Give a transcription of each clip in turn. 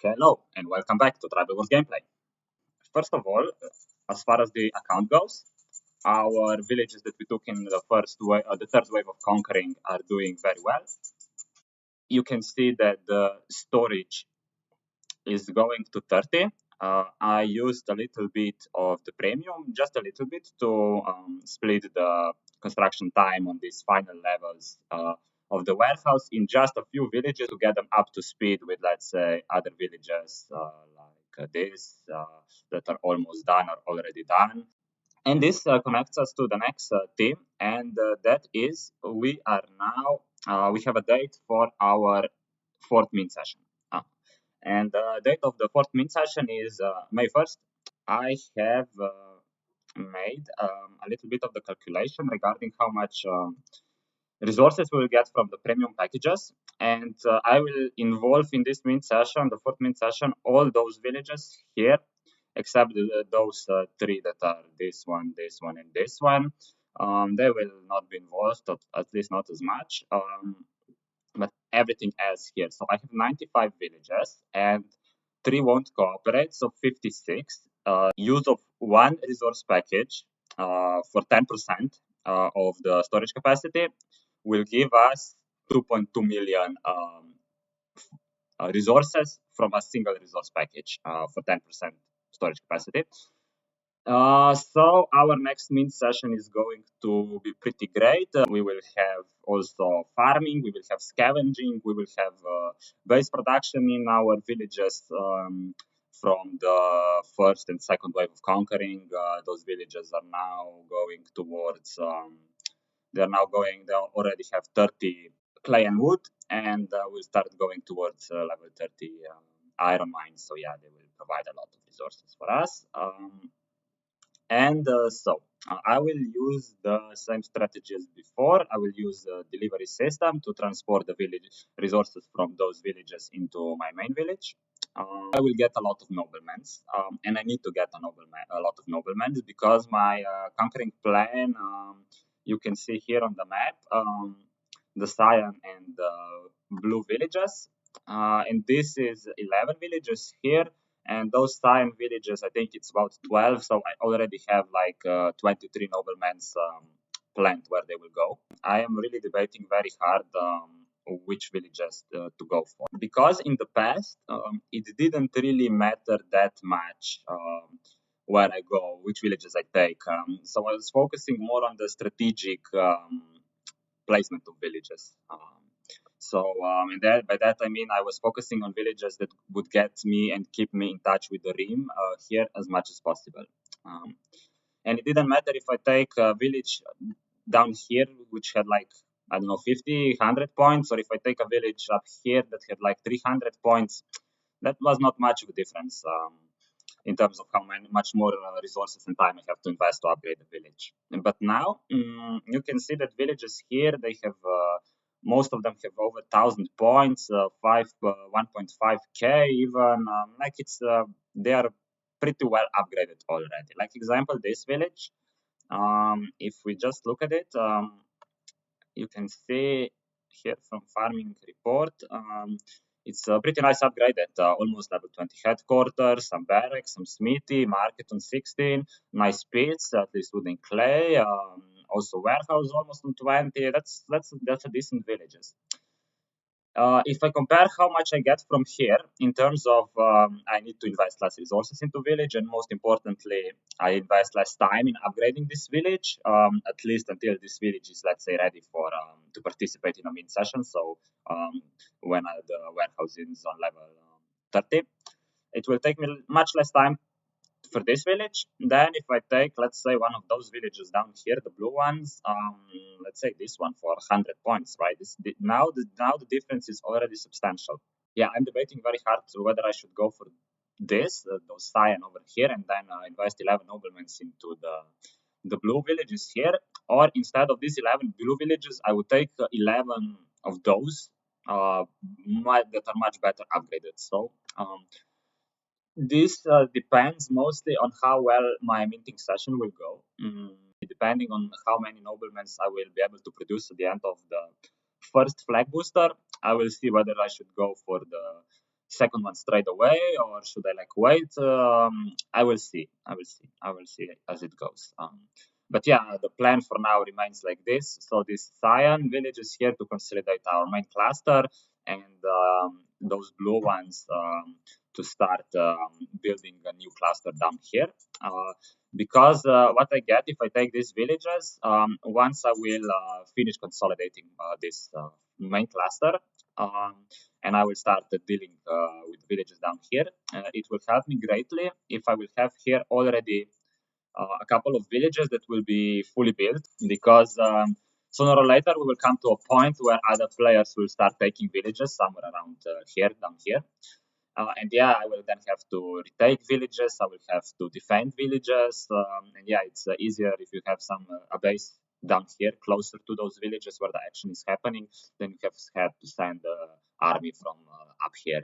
Hello and welcome back to Tribal Wars Gameplay. First of all, as far as the account goes, our villages that we took in the third wave of conquering are doing very well. You can see that the storage is going to 30. I used a little bit of the premium, just a little bit, to split the construction time on these final levels of the warehouse in just a few villages to get them up to speed with, let's say, other villages like this that are almost done or already done. And this connects us to the next theme, and that is we have a date for our fourth mint session. And the date of the fourth mint session is May 1st. I have made a little bit of the calculation regarding how much resources we will get from the premium packages. And I will involve in this mint session, the fourth mint session, all those villages here, except those three that are this one, and this one. They will not be involved, at least not as much. But everything else here. So I have 95 villages and 3 won't cooperate, so 56. Use of one resource package for 10% of the storage capacity will give us 2.2 million resources from a single resource package for 10% storage capacity. So our next mint session is going to be pretty great. We will have also farming, we will have scavenging, we will have base production in our villages from the first and second wave of conquering. Those villages are now going towards, they already have 30 clay and wood, and we'll start going towards level 30 iron mines. So yeah, they will provide a lot of resources for us. I will use the same strategy as before. I will use the delivery system to transport the village resources from those villages into my main village. I will get a lot of noblemen, and I need to get a lot of noblemen because my conquering plan, you can see here on the map, the cyan and the blue villages. And this is 11 villages here. And those cyan villages, I think it's about 12. So I already have like 23 noblemen planned where they will go. I am really debating very hard which villages to go for. Because in the past, it didn't really matter that much where I go, which villages I take. So I was focusing more on the strategic placement of villages. By that I mean I was focusing on villages that would get me and keep me in touch with the Rim here as much as possible. And it didn't matter if I take a village down here which had like, I don't know, 50, 100 points, or if I take a village up here that had like 300 points. That was not much of a difference in terms of how much more resources and time I have to invest to upgrade the village. But now you can see that villages here, they have most of them have over 1,000 points, 1.5k even. They are pretty well upgraded already. Like example, this village. If we just look at it, you can see here from farming report. It's a pretty nice upgrade at almost level 20 headquarters, some barracks, some smithy, market on 16, nice pits, at least wood and clay, also warehouse almost on 20. That's a decent villages. If I compare how much I get from here in terms of I need to invest less resources into village, and most importantly, I invest less time in upgrading this village, at least until this village is, let's say, ready for to participate in a mint session. So when the warehouse is on level 30, it will take me much less time for this village. Then if I take, let's say, one of those villages down here, the blue ones, let's say this one for 100 points, right? Now the difference is already substantial. Yeah, I'm debating very hard whether I should go for this, those cyan over here, and then invest 11 noblemen into the blue villages here, or instead of these 11 blue villages, I would take 11 of those that are much better upgraded. So this depends mostly on how well my minting session will go. Depending on how many noblemen I will be able to produce at the end of the first flag booster, I will see whether I should go for the second one straight away, or should I like wait? I will see. I will see as it goes. But yeah, the plan for now remains like this. So this cyan village is here to consolidate our main cluster, and those blue ones to start building a new cluster down here. Because what I get if I take these villages, once I will finish consolidating this main cluster, and I will start dealing with villages down here. It will help me greatly if I will have here already a couple of villages that will be fully built, because sooner or later we will come to a point where other players will start taking villages somewhere around here, down here. And yeah, I will then have to retake villages. I will have to defend villages. And yeah, it's easier if you have some a base down here closer to those villages where the action is happening. Then you have to send army from up here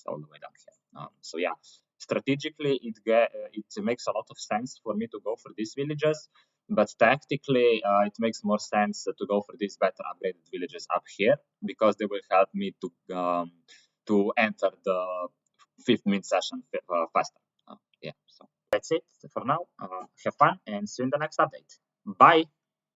all the way down here. So yeah, strategically it makes a lot of sense for me to go for these villages. But tactically, it makes more sense to go for these better upgraded villages up here, because they will help me to enter the fifth mid session faster. Yeah, so that's it for now. Have fun and see you in the next update. Bye.